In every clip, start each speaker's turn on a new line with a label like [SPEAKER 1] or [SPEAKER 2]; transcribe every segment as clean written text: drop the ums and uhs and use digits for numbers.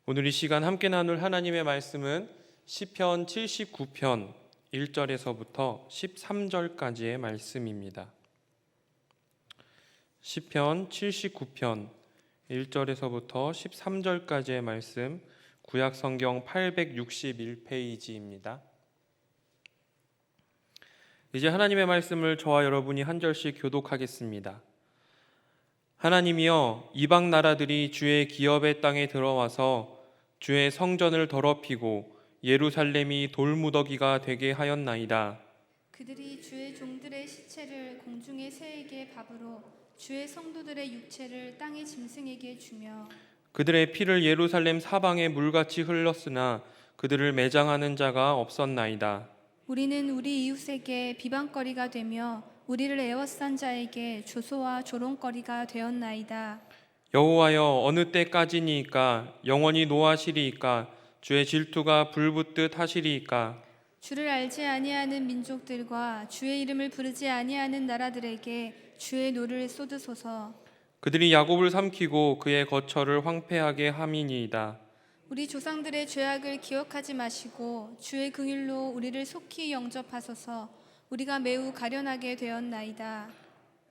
[SPEAKER 1] 오늘 이 시간 함께 나눌 하나님의 말씀은 시편 79편 1절에서부터 13절까지의 말씀입니다. 시편 79편 1절에서부터 13절까지의 말씀, 구약 성경 861페이지입니다. 이제 하나님의 말씀을 저와 여러분이 한 절씩 교독하겠습니다. 하나님이여, 이방 나라들이 주의 기업의 땅에 들어와서 주의 성전을 더럽히고 예루살렘이 돌무더기가 되게 하였나이다.
[SPEAKER 2] 그들이 주의 종들의 시체를 공중의 새에게 밥으로 주의 성도들의 육체를 땅의 짐승에게 주며
[SPEAKER 1] 그들의 피를 예루살렘 사방에 물같이 흘렀으나 그들을 매장하는 자가 없었나이다.
[SPEAKER 2] 우리는 우리 이웃에게 비방거리가 되며 우리를 에워싼 자에게 조소와 조롱거리가 되었나이다.
[SPEAKER 1] 여호와여, 어느 때까지니이까? 영원히 노하시리이까? 주의 질투가 불붙듯 하시리이까?
[SPEAKER 2] 주를 알지 아니하는 민족들과 주의 이름을 부르지 아니하는 나라들에게 주의 노를 쏟으소서.
[SPEAKER 1] 그들이 야곱을 삼키고 그의 거처를 황폐하게 함이니이다.
[SPEAKER 2] 우리 조상들의 죄악을 기억하지 마시고 주의 긍휼로 우리를 속히 영접하소서. 우리가 매우 가련하게 되었나이다.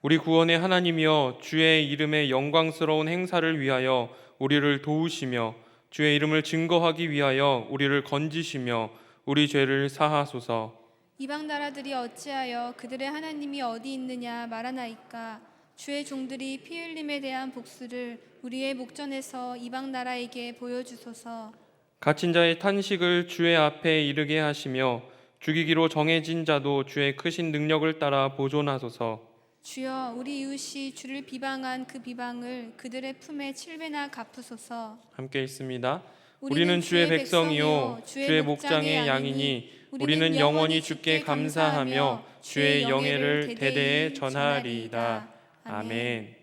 [SPEAKER 1] 우리 구원의 하나님이여, 주의 이름의 영광스러운 행사를 위하여 우리를 도우시며 주의 이름을 증거하기 위하여 우리를 건지시며 우리 죄를 사하소서.
[SPEAKER 2] 이방 나라들이 어찌하여 그들의 하나님이 어디 있느냐 말하나이까. 주의 종들이 피 흘림에 대한 복수를 우리의 목전에서 이방 나라에게 보여주소서.
[SPEAKER 1] 갇힌 자의 탄식을 주의 앞에 이르게 하시며 죽이기로 정해진 자도 주의 크신 능력을 따라 보존하소서.
[SPEAKER 2] 주여, 우리 이웃이 주를 비방한 그 비방을 그들의 품에 7배나 갚으소서.
[SPEAKER 1] 함께 읽습니다. 우리는 주의 백성이요 주의 목장의 양이니 우리는 영원히 주께 감사하며 주의 영예를 대대에 전하리이다. 아멘.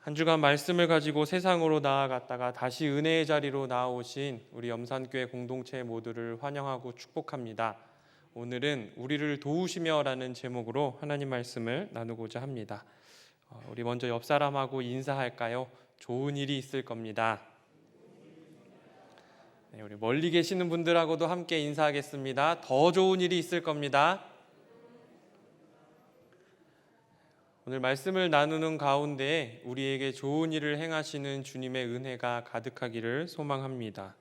[SPEAKER 1] 한 주간 말씀을 가지고 세상으로 나아갔다가 다시 은혜의 자리로 나아오신 우리 염산교회 공동체 모두를 환영하고 축복합니다. 오늘은 우리를 도우시며라는 제목으로 하나님 말씀을 나누고자 합니다. 우리 먼저 옆 사람하고 인사할까요? 좋은 일이 있을 겁니다. 네, 우리 멀리 계시는 분들하고도 함께 인사하겠습니다. 더 좋은 일이 있을 겁니다. 오늘 말씀을 나누는 가운데 우리에게 좋은 일을 행하시는 주님의 은혜가 가득하기를 소망합니다.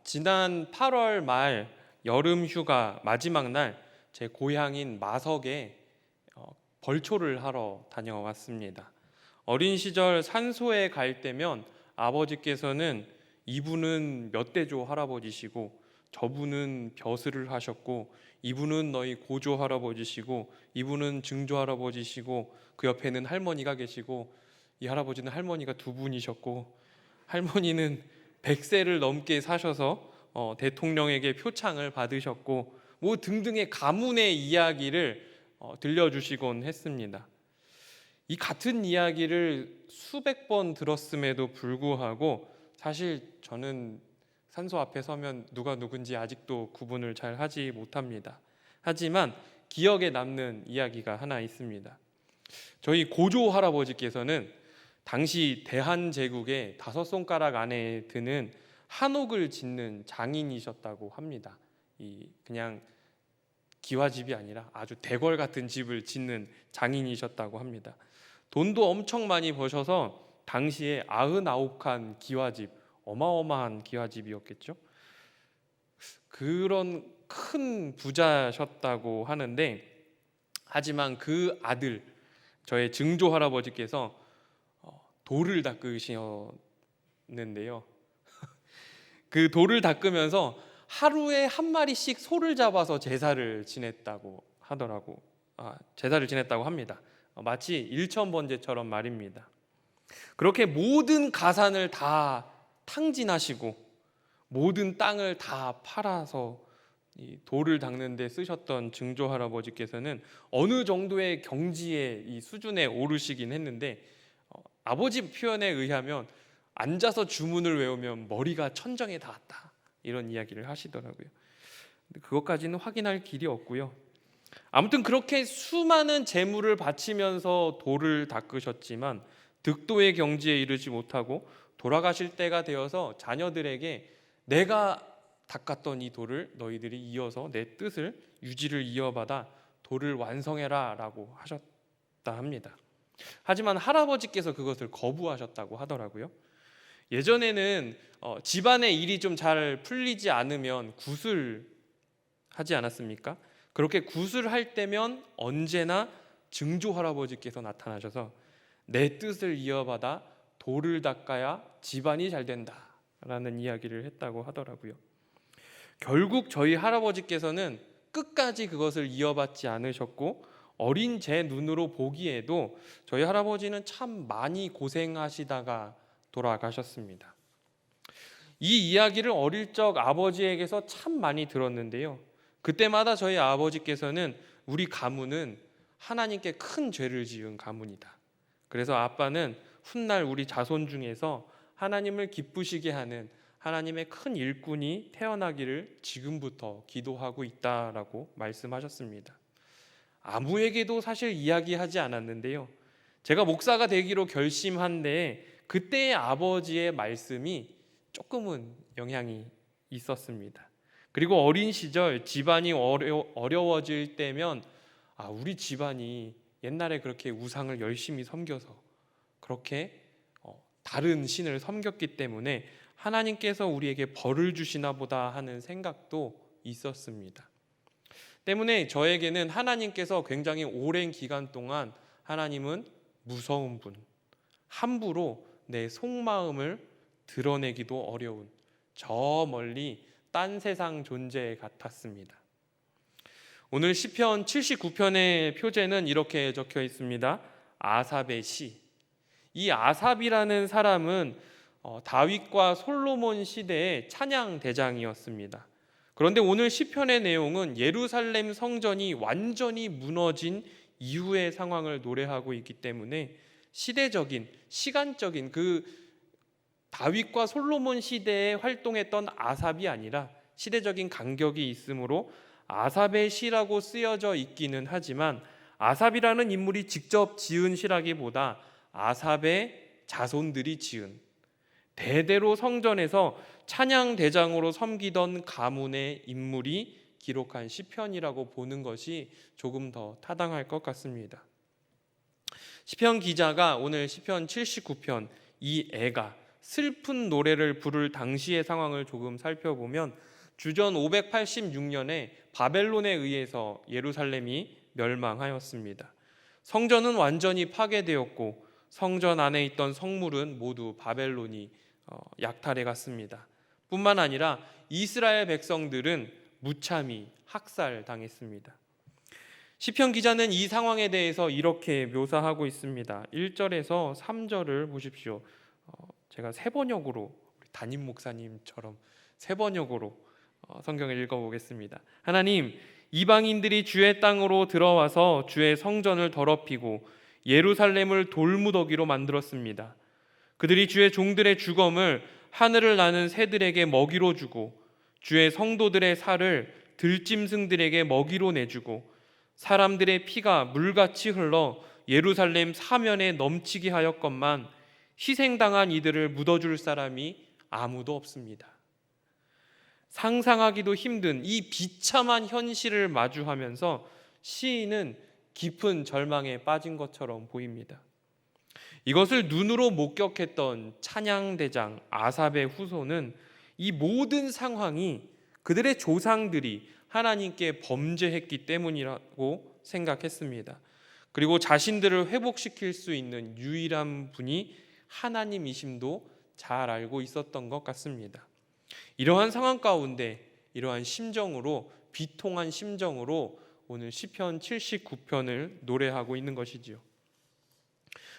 [SPEAKER 1] 지난 8월 말 여름 휴가 마지막 날 제 고향인 마석에 벌초를 하러 다녀왔습니다. 어린 시절 산소에 갈 때면 아버지께서는 이분은 몇 대조 할아버지시고 저분은 벼슬을 하셨고 이분은 너희 고조 할아버지시고 이분은 증조 할아버지시고 그 옆에는 할머니가 계시고 이 할아버지는 할머니가 두 분이셨고 할머니는 100세를 넘게 사셔서 대통령에게 표창을 받으셨고 뭐 등등의 가문의 이야기를 들려주시곤 했습니다. 이 같은 이야기를 수백 번 들었음에도 불구하고 사실 저는 산소 앞에 서면 누가 누군지 아직도 구분을 잘 하지 못합니다. 하지만 기억에 남는 이야기가 하나 있습니다. 저희 고조 할아버지께서는 당시 대한제국의 5손가락 안에 드는 한옥을 짓는 장인이셨다고 합니다. 그냥 기와집이 아니라 아주 대궐 같은 집을 짓는 장인이셨다고 합니다. 돈도 엄청 많이 버셔서 당시에 99칸 기와집, 어마어마한 기와집이었겠죠. 그런 큰 부자셨다고 하는데, 하지만 그 아들, 저의 증조 할아버지께서 돌을 닦으셨는데요. 그 돌을 닦으면서 하루에 한 마리씩 소를 잡아서 제사를 지냈다고 하더라고. 제사를 지냈다고 합니다. 마치 일천번제처럼 말입니다. 그렇게 모든 가산을 다 탕진하시고 모든 땅을 다 팔아서 이 돌을 닦는 데 쓰셨던 증조 할아버지께서는 어느 정도의 경지의 이 수준에 오르시긴 했는데 아버지 표현에 의하면 앉아서 주문을 외우면 머리가 천정에 닿았다, 이런 이야기를 하시더라고요. 그것까지는 확인할 길이 없고요. 아무튼 그렇게 수많은 재물을 바치면서 돌을 닦으셨지만 득도의 경지에 이르지 못하고 돌아가실 때가 되어서 자녀들에게 내가 닦았던 이 돌을 너희들이 이어서 내 뜻을 유지를 이어받아 돌을 완성해라 라고 하셨다 합니다. 하지만 할아버지께서 그것을 거부하셨다고 하더라고요. 예전에는 집안의 일이 좀 잘 풀리지 않으면 굿을 하지 않았습니까? 그렇게 굿을 할 때면 언제나 증조 할아버지께서 나타나셔서 내 뜻을 이어받아 돌을 닦아야 집안이 잘 된다라는 이야기를 했다고 하더라고요. 결국 저희 할아버지께서는 끝까지 그것을 이어받지 않으셨고 어린 제 눈으로 보기에도 저희 할아버지는 참 많이 고생하시다가 돌아가셨습니다. 이 이야기를 어릴 적 아버지에게서 참 많이 들었는데요. 그때마다 저희 아버지께서는 우리 가문은 하나님께 큰 죄를 지은 가문이다. 그래서 아빠는 훗날 우리 자손 중에서 하나님을 기쁘시게 하는 하나님의 큰 일꾼이 태어나기를 지금부터 기도하고 있다라고 말씀하셨습니다. 아무에게도 사실 이야기하지 않았는데요. 제가 목사가 되기로 결심한 데에 그때의 아버지의 말씀이 조금은 영향이 있었습니다. 그리고 어린 시절 집안이 어려워질 때면 우리 집안이 옛날에 그렇게 우상을 열심히 섬겨서 그렇게 다른 신을 섬겼기 때문에 하나님께서 우리에게 벌을 주시나 보다 하는 생각도 있었습니다. 때문에 저에게는 하나님께서 굉장히 오랜 기간 동안 하나님은 무서운 분, 함부로 내 속마음을 드러내기도 어려운 저 멀리 딴 세상 존재 같았습니다. 오늘 시편 79편의 표제는 이렇게 적혀 있습니다. 아삽의 시. 이 아삽이라는 사람은 다윗과 솔로몬 시대의 찬양 대장이었습니다. 그런데 오늘 시편의 내용은 예루살렘 성전이 완전히 무너진 이후의 상황을 노래하고 있기 때문에 시대적인, 시간적인 그 다윗과 솔로몬 시대에 활동했던 아삽이 아니라 시대적인 간격이 있으므로 아삽의 시라고 쓰여져 있기는 하지만 아삽이라는 인물이 직접 지은 시라기보다 아삽의 자손들이 지은 대대로 성전에서 찬양 대장으로 섬기던 가문의 인물이 기록한 시편이라고 보는 것이 조금 더 타당할 것 같습니다. 시편 기자가 오늘 시편 79편 이 애가 슬픈 노래를 부를 당시의 상황을 조금 살펴보면 주전 586년에 바벨론에 의해서 예루살렘이 멸망하였습니다. 성전은 완전히 파괴되었고 성전 안에 있던 성물은 모두 바벨론이 약탈해 갔습니다. 뿐만 아니라 이스라엘 백성들은 무참히 학살당했습니다. 시편 기자는 이 상황에 대해서 이렇게 묘사하고 있습니다. 1절에서 3절을 보십시오. 제가 세번역으로 담임 목사님처럼 세번역으로 성경을 읽어보겠습니다. 하나님, 이방인들이 주의 땅으로 들어와서 주의 성전을 더럽히고 예루살렘을 돌무더기로 만들었습니다. 그들이 주의 종들의 주검을 하늘을 나는 새들에게 먹이로 주고 주의 성도들의 살을 들짐승들에게 먹이로 내주고 사람들의 피가 물같이 흘러 예루살렘 사면에 넘치게 하였건만 희생당한 이들을 묻어줄 사람이 아무도 없습니다. 상상하기도 힘든 이 비참한 현실을 마주하면서 시인은 깊은 절망에 빠진 것처럼 보입니다. 이것을 눈으로 목격했던 찬양대장 아삽의 후손은 이 모든 상황이 그들의 조상들이 하나님께 범죄했기 때문이라고 생각했습니다. 그리고 자신들을 회복시킬 수 있는 유일한 분이 하나님이심도 잘 알고 있었던 것 같습니다. 이러한 상황 가운데 이러한 심정으로 비통한 심정으로 오늘 시편 79편을 노래하고 있는 것이지요.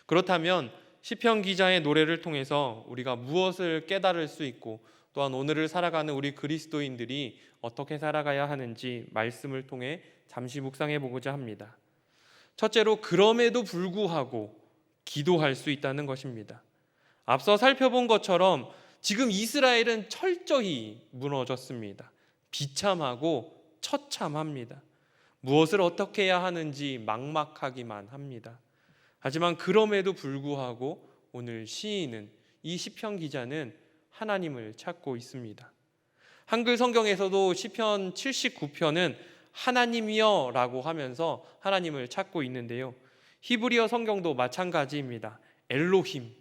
[SPEAKER 1] 그렇다면 시편 기자의 노래를 통해서 우리가 무엇을 깨달을 수 있고 또한 오늘을 살아가는 우리 그리스도인들이 어떻게 살아가야 하는지 말씀을 통해 잠시 묵상해 보고자 합니다. 첫째로 그럼에도 불구하고 기도할 수 있다는 것입니다. 앞서 살펴본 것처럼 지금 이스라엘은 철저히 무너졌습니다. 비참하고 처참합니다. 무엇을 어떻게 해야 하는지 막막하기만 합니다. 하지만 그럼에도 불구하고 오늘 시인은, 이 시편 기자는 하나님을 찾고 있습니다. 한글 성경에서도 시편 79편은 하나님이여 라고 하면서 하나님을 찾고 있는데요, 히브리어 성경도 마찬가지입니다. 엘로힘,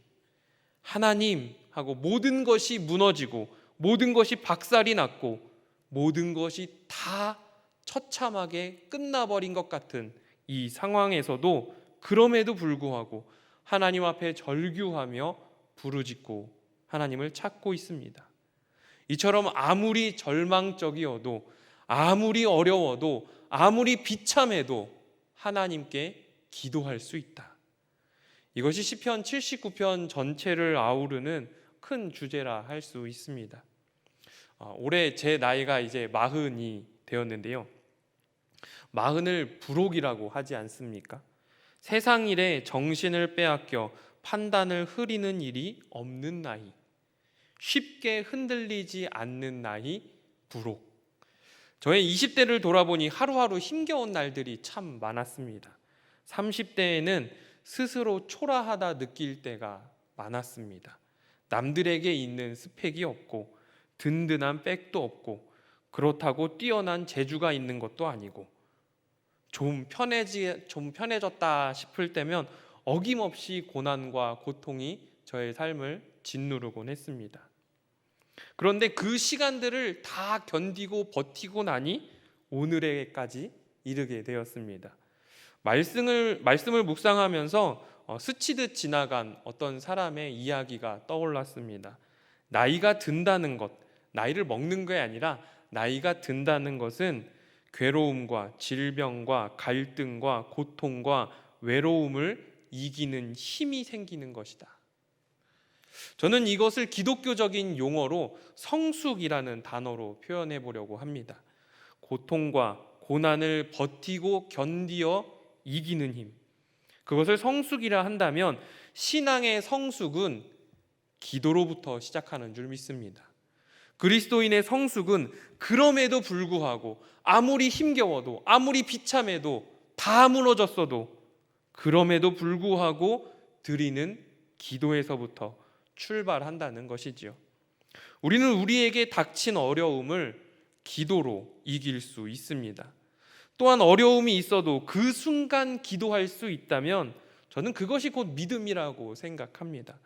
[SPEAKER 1] 하나님 하고 모든 것이 무너지고 모든 것이 박살이 났고 모든 것이 다 처참하게 끝나버린 것 같은 이 상황에서도 그럼에도 불구하고 하나님 앞에 절규하며 부르짖고 하나님을 찾고 있습니다. 이처럼 아무리 절망적이어도, 아무리 어려워도, 아무리 비참해도 하나님께 기도할 수 있다. 이것이 시편 79편 전체를 아우르는 큰 주제라 할 수 있습니다. 올해 제 나이가 이제 40이 되었는데요, 40을 불혹이라고 하지 않습니까? 세상 일에 정신을 빼앗겨 판단을 흐리는 일이 없는 나이, 쉽게 흔들리지 않는 나이, 불혹. 저의 20대를 돌아보니 하루하루 힘겨운 날들이 참 많았습니다. 30대에는 스스로 초라하다 느낄 때가 많았습니다. 남들에게 있는 스펙이 없고 든든한 백도 없고 그렇다고 뛰어난 재주가 있는 것도 아니고 좀 편해졌다 싶을 때면 어김없이 고난과 고통이 저의 삶을 짓누르곤 했습니다. 그런데 그 시간들을 다 견디고 버티고 나니 오늘에까지 이르게 되었습니다. 말씀을 묵상하면서 스치듯 지나간 어떤 사람의 이야기가 떠올랐습니다. 나이가 든다는 것, 나이를 먹는 게 아니라 나이가 든다는 것은 괴로움과 질병과 갈등과 고통과 외로움을 이기는 힘이 생기는 것이다. 저는 이것을 기독교적인 용어로 성숙이라는 단어로 표현해 보려고 합니다. 고통과 고난을 버티고 견디어 이기는 힘, 그것을 성숙이라 한다면 신앙의 성숙은 기도로부터 시작하는 줄 믿습니다. 그리스도인의 성숙은 그럼에도 불구하고 아무리 힘겨워도 아무리 비참해도 다 무너졌어도 그럼에도 불구하고 드리는 기도에서부터 출발한다는 것이지요. 우리는 우리에게 닥친 어려움을 기도로 이길 수 있습니다. 또한 어려움이 있어도 그 순간 기도할 수 있다면 저는 그것이 곧 믿음이라고 생각합니다.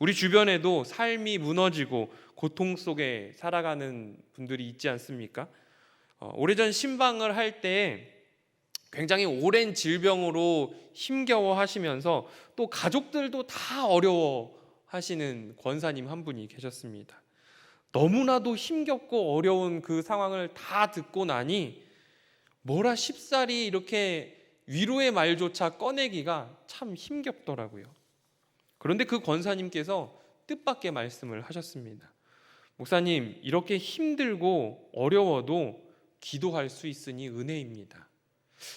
[SPEAKER 1] 우리 주변에도 삶이 무너지고 고통 속에 살아가는 분들이 있지 않습니까? 오래전 신방을 할 때 굉장히 오랜 질병으로 힘겨워 하시면서 또 가족들도 다 어려워 하시는 권사님 한 분이 계셨습니다. 너무나도 힘겹고 어려운 그 상황을 다 듣고 나니 뭐라 쉽사리 이렇게 위로의 말조차 꺼내기가 참 힘겹더라고요. 그런데 그 권사님께서 뜻밖의 말씀을 하셨습니다. 목사님, 이렇게 힘들고 어려워도 기도할 수 있으니 은혜입니다.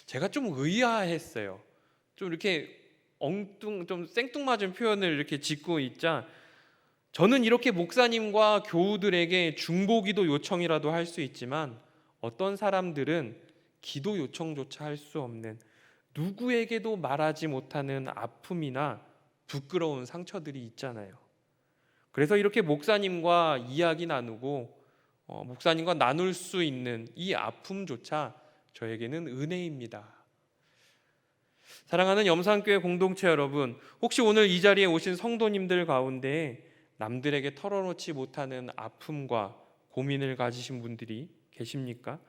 [SPEAKER 1] 제가 좀 의아했어요. 좀 이렇게 좀 생뚱맞은 표현을 이렇게 짓고 있자 저는 이렇게 목사님과 교우들에게 중보기도 요청이라도 할 수 있지만 어떤 사람들은 기도 요청조차 할 수 없는, 누구에게도 말하지 못하는 아픔이나 부끄러운 상처들이 있잖아요. 그래서 이렇게 목사님과 이야기 나누고 목사님과 나눌 수 있는 이 아픔조차 저에게는 은혜입니다. 사랑하는 염산교회 공동체 여러분, 혹시 오늘 이 자리에 오신 성도님들 가운데 남들에게 털어놓지 못하는 아픔과 고민을 가지신 분들이 계십니까?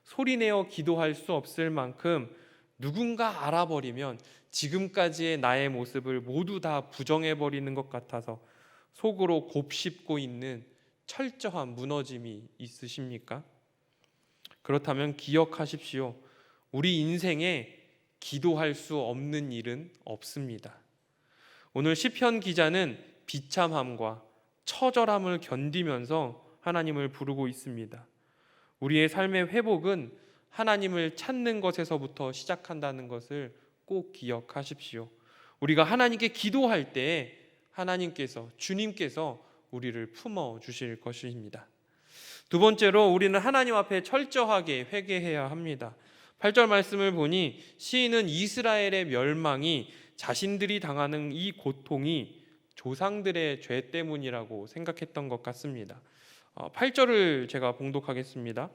[SPEAKER 1] 소리내어 기도할 수 없을 만큼 누군가 알아버리면 지금까지의 나의 모습을 모두 다 부정해버리는 것 같아서 속으로 곱씹고 있는 철저한 무너짐이 있으십니까? 그렇다면 기억하십시오. 우리 인생에 기도할 수 없는 일은 없습니다. 오늘 시편 기자는 비참함과 처절함을 견디면서 하나님을 부르고 있습니다. 우리의 삶의 회복은 하나님을 찾는 것에서부터 시작한다는 것을 꼭 기억하십시오. 우리가 하나님께 기도할 때 하나님께서, 주님께서 우리를 품어 주실 것입니다. 두 번째로 우리는 하나님 앞에 철저하게 회개해야 합니다. 8절 말씀을 보니 시인은 이스라엘의 멸망이, 자신들이 당하는 이 고통이 조상들의 죄 때문이라고 생각했던 것 같습니다. 8절을 제가 봉독하겠습니다.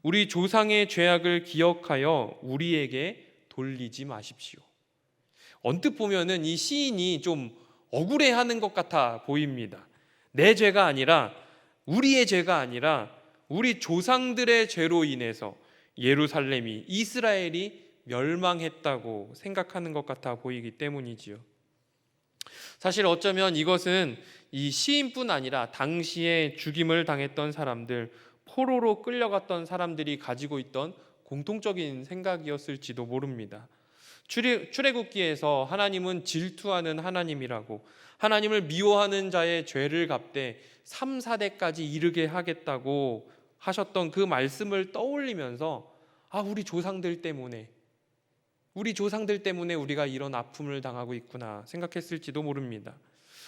[SPEAKER 1] 우리 조상의 죄악을 기억하여 우리에게 돌리지 마십시오. 언뜻 보면은 이 시인이 좀 억울해하는 것 같아 보입니다. 내 죄가 아니라, 우리의 죄가 아니라 우리 조상들의 죄로 인해서 예루살렘이, 이스라엘이 멸망했다고 생각하는 것 같아 보이기 때문이지요. 사실 어쩌면 이것은 이 시인뿐 아니라 당시에 죽임을 당했던 사람들, 포로로 끌려갔던 사람들이 가지고 있던 공통적인 생각이었을지도 모릅니다. 출애굽기에서 하나님은 질투하는 하나님이라고, 하나님을 미워하는 자의 죄를 갚되 3, 4대까지 이르게 하겠다고 하셨던 그 말씀을 떠올리면서 우리 조상들 때문에 우리가 이런 아픔을 당하고 있구나 생각했을지도 모릅니다.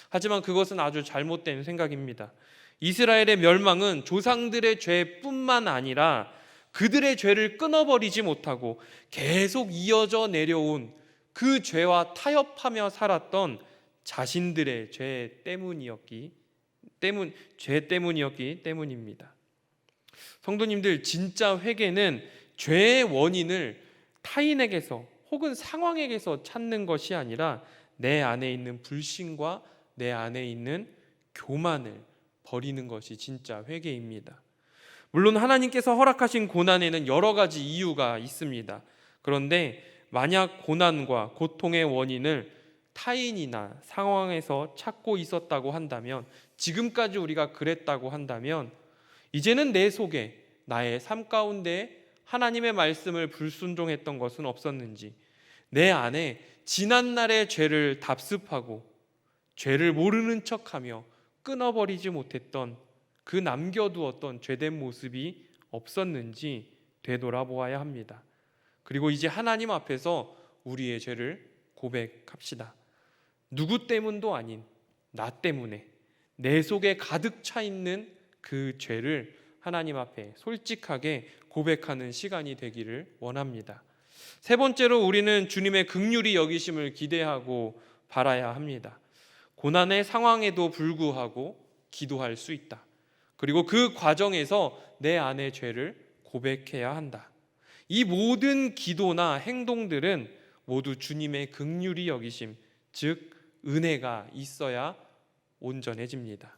[SPEAKER 1] 하지만 그것은 아주 잘못된 생각입니다. 이스라엘의 멸망은 조상들의 죄뿐만 아니라 그들의 죄를 끊어버리지 못하고 계속 이어져 내려온 그 죄와 타협하며 살았던 자신들의 죄 때문이었기 때문입니다. 성도님들, 진짜 회개는 죄의 원인을 타인에게서 혹은 상황에게서 찾는 것이 아니라 내 안에 있는 불신과 내 안에 있는 교만을 버리는 것이 진짜 회개입니다. 물론 하나님께서 허락하신 고난에는 여러 가지 이유가 있습니다. 그런데 만약 고난과 고통의 원인을 타인이나 상황에서 찾고 있었다고 한다면, 지금까지 우리가 그랬다고 한다면, 이제는 내 속에, 나의 삶 가운데 하나님의 말씀을 불순종했던 것은 없었는지, 내 안에 지난날의 죄를 답습하고 죄를 모르는 척하며 끊어버리지 못했던 그 남겨두었던 죄된 모습이 없었는지 되돌아보아야 합니다. 그리고 이제 하나님 앞에서 우리의 죄를 고백합시다. 누구 때문도 아닌 나 때문에 내 속에 가득 차 있는 그 죄를 하나님 앞에 솔직하게 고백하는 시간이 되기를 원합니다. 세 번째로, 우리는 주님의 긍휼히 여기심을 기대하고 바라야 합니다. 고난의 상황에도 불구하고 기도할 수 있다. 그리고 그 과정에서 내 안의 죄를 고백해야 한다. 이 모든 기도나 행동들은 모두 주님의 긍휼히 여기심, 즉 은혜가 있어야 온전해집니다.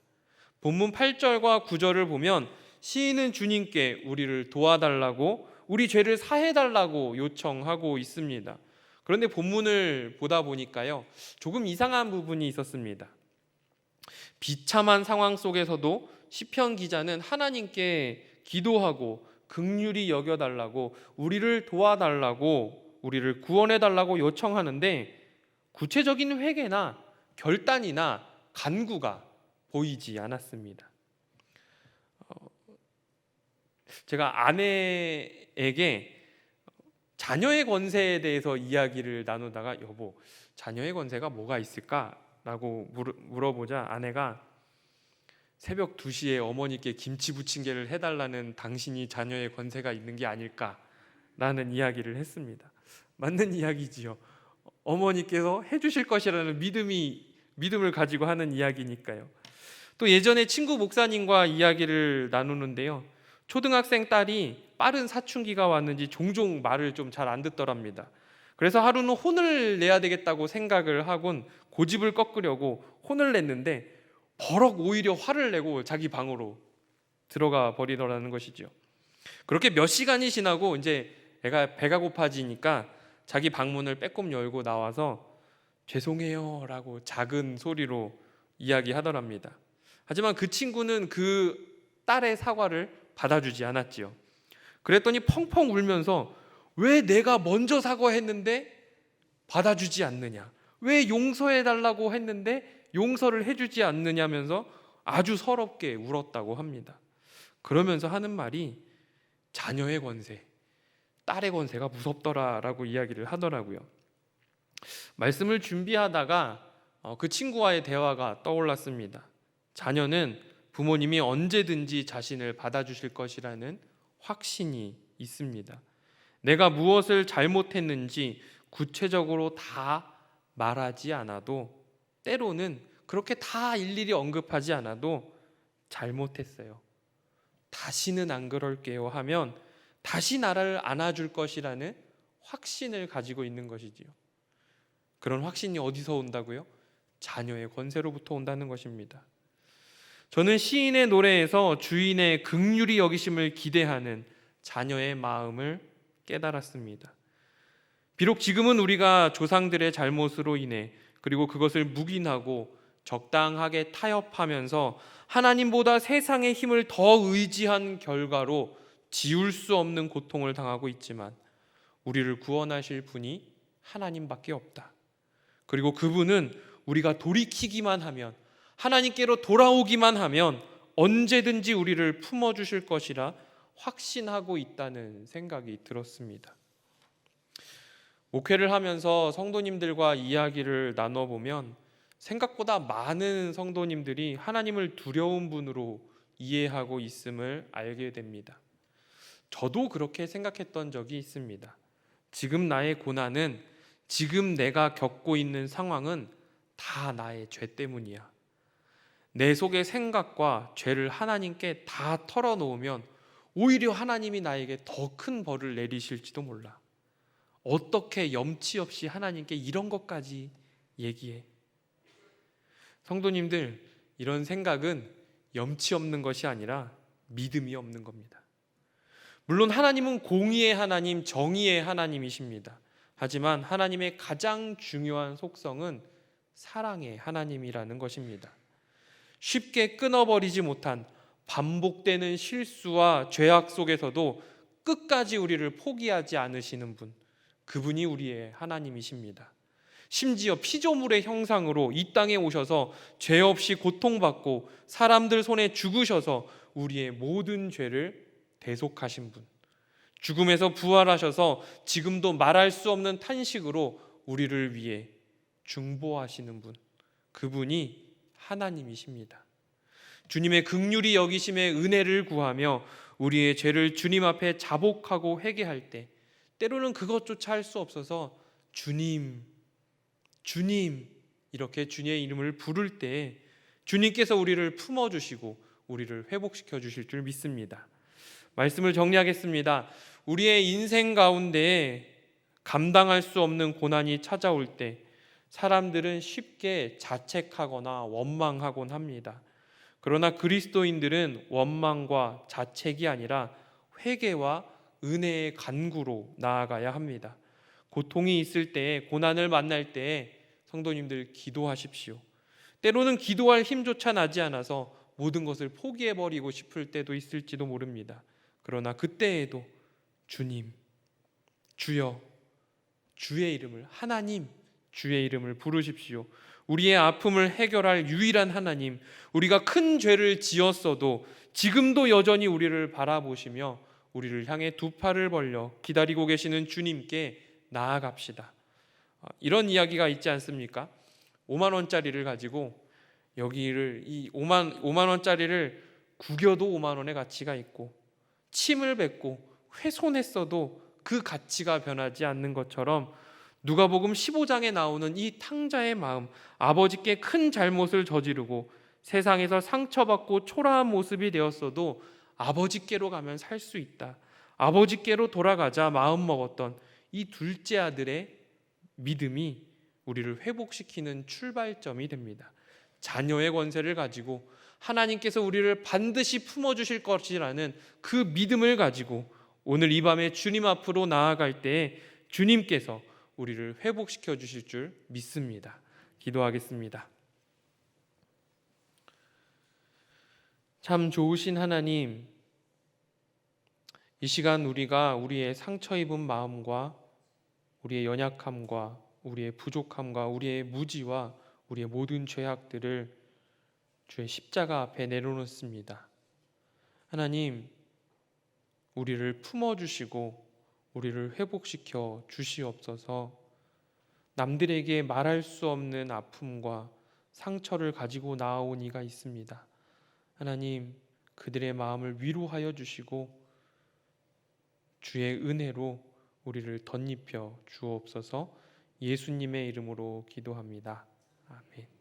[SPEAKER 1] 본문 8절과 9절을 보면 시인은 주님께 우리를 도와달라고, 우리 죄를 사해달라고 요청하고 있습니다. 그런데 본문을 보다 보니까요, 조금 이상한 부분이 있었습니다. 비참한 상황 속에서도 시편 기자는 하나님께 기도하고 긍휼히 여겨달라고, 우리를 도와달라고, 우리를 구원해달라고 요청하는데 구체적인 회개나 결단이나 간구가 보이지 않았습니다. 제가 아내에게 자녀의 권세에 대해서 이야기를 나누다가, 여보, 자녀의 권세가 뭐가 있을까라고 물어보자 아내가 새벽 2시에 어머니께 김치 부침개를 해달라는 당신이 자녀의 권세가 있는 게 아닐까라는 이야기를 했습니다. 맞는 이야기지요. 어머니께서 해주실 것이라는 믿음을 가지고 하는 이야기니까요. 또 예전에 친구 목사님과 이야기를 나누는데요, 초등학생 딸이 빠른 사춘기가 왔는지 종종 말을 좀 잘 안 듣더랍니다. 그래서 하루는 혼을 내야 되겠다고 생각을 하곤 고집을 꺾으려고 혼을 냈는데 버럭 오히려 화를 내고 자기 방으로 들어가 버리더라는 것이죠. 그렇게 몇 시간이 지나고 이제 애가 배가 고파지니까 자기 방문을 빼꼼 열고 나와서 죄송해요 라고 작은 소리로 이야기하더랍니다. 하지만 그 친구는 그 딸의 사과를 받아주지 않았지요. 그랬더니 펑펑 울면서 왜 내가 먼저 사과했는데 받아주지 않느냐, 왜 용서해달라고 했는데 용서를 해주지 않느냐면서 아주 서럽게 울었다고 합니다. 그러면서 하는 말이 자녀의 권세, 딸의 권세가 무섭더라라고 이야기를 하더라고요. 말씀을 준비하다가 그 친구와의 대화가 떠올랐습니다. 자녀는 부모님이 언제든지 자신을 받아주실 것이라는 확신이 있습니다. 내가 무엇을 잘못했는지 구체적으로 다 말하지 않아도 때로는 그렇게 다 일일이 언급하지 않아도 잘못했어요, 다시는 안 그럴게요 하면 다시 나를 안아줄 것이라는 확신을 가지고 있는 것이지요. 그런 확신이 어디서 온다고요? 자녀의 권세로부터 온다는 것입니다. 저는 시인의 노래에서 주인의 긍휼히 여기심을 기대하는 자녀의 마음을 깨달았습니다. 비록 지금은 우리가 조상들의 잘못으로 인해 그리고 그것을 묵인하고 적당하게 타협하면서 하나님보다 세상의 힘을 더 의지한 결과로 지울 수 없는 고통을 당하고 있지만 우리를 구원하실 분이 하나님밖에 없다. 그리고 그분은 우리가 돌이키기만 하면, 하나님께로 돌아오기만 하면 언제든지 우리를 품어주실 것이라 확신하고 있다는 생각이 들었습니다. 목회를 하면서 성도님들과 이야기를 나눠보면 생각보다 많은 성도님들이 하나님을 두려운 분으로 이해하고 있음을 알게 됩니다. 저도 그렇게 생각했던 적이 있습니다. 지금 나의 고난은, 지금 내가 겪고 있는 상황은 다 나의 죄 때문이야. 내 속의 생각과 죄를 하나님께 다 털어놓으면 오히려 하나님이 나에게 더 큰 벌을 내리실지도 몰라. 어떻게 염치 없이 하나님께 이런 것까지 얘기해? 성도님들, 이런 생각은 염치 없는 것이 아니라 믿음이 없는 겁니다. 물론 하나님은 공의의 하나님, 정의의 하나님이십니다. 하지만 하나님의 가장 중요한 속성은 사랑의 하나님이라는 것입니다. 쉽게 끊어버리지 못한 반복되는 실수와 죄악 속에서도 끝까지 우리를 포기하지 않으시는 분, 그분이 우리의 하나님이십니다. 심지어 피조물의 형상으로 이 땅에 오셔서 죄 없이 고통받고 사람들 손에 죽으셔서 우리의 모든 죄를 대속하신 분, 죽음에서 부활하셔서 지금도 말할 수 없는 탄식으로 우리를 위해 중보하시는 분, 그분이 하나님이십니다. 주님의 긍휼히 여기심의 은혜를 구하며 우리의 죄를 주님 앞에 자복하고 회개할 때 때로는 그것조차 할 수 없어서 주님, 주님 이렇게 주님의 이름을 부를 때 주님께서 우리를 품어주시고 우리를 회복시켜 주실 줄 믿습니다. 말씀을 정리하겠습니다. 우리의 인생 가운데 감당할 수 없는 고난이 찾아올 때 사람들은 쉽게 자책하거나 원망하곤 합니다. 그러나 그리스도인들은 원망과 자책이 아니라 회개와 은혜의 간구로 나아가야 합니다. 고통이 있을 때, 고난을 만날 때 성도님들 기도하십시오. 때로는 기도할 힘조차 나지 않아서 모든 것을 포기해버리고 싶을 때도 있을지도 모릅니다. 그러나 그때에도 주님, 주여, 주의 이름을, 하나님, 주의 이름을 부르십시오. 우리의 아픔을 해결할 유일한 하나님, 우리가 큰 죄를 지었어도 지금도 여전히 우리를 바라보시며 우리를 향해 두 팔을 벌려 기다리고 계시는 주님께 나아갑시다. 이런 이야기가 있지 않습니까? 5만 원짜리를 가지고 여기를 이 5만 원짜리를 구겨도 5만 원의 가치가 있고 침을 뱉고 훼손했어도 그 가치가 변하지 않는 것처럼 누가복음 15장에 나오는 이 탕자의 마음, 아버지께 큰 잘못을 저지르고 세상에서 상처받고 초라한 모습이 되었어도 아버지께로 가면 살 수 있다, 아버지께로 돌아가자 마음 먹었던 이 둘째 아들의 믿음이 우리를 회복시키는 출발점이 됩니다. 자녀의 권세를 가지고 하나님께서 우리를 반드시 품어주실 것이라는 그 믿음을 가지고 오늘 이 밤에 주님 앞으로 나아갈 때 주님께서 우리를 회복시켜 주실 줄 믿습니다. 기도하겠습니다. 참 좋으신 하나님, 이 시간 우리가 우리의 상처 입은 마음과 우리의 연약함과 우리의 부족함과 우리의 무지와 우리의 모든 죄악들을 주의 십자가 앞에 내려놓습니다. 하나님, 우리를 품어주시고 우리를 회복시켜 주시옵소서. 남들에게 말할 수 없는 아픔과 상처를 가지고 나아온 이가 있습니다. 하나님, 그들의 마음을 위로하여 주시고 주의 은혜로 우리를 덧입혀 주옵소서. 예수님의 이름으로 기도합니다. 아멘.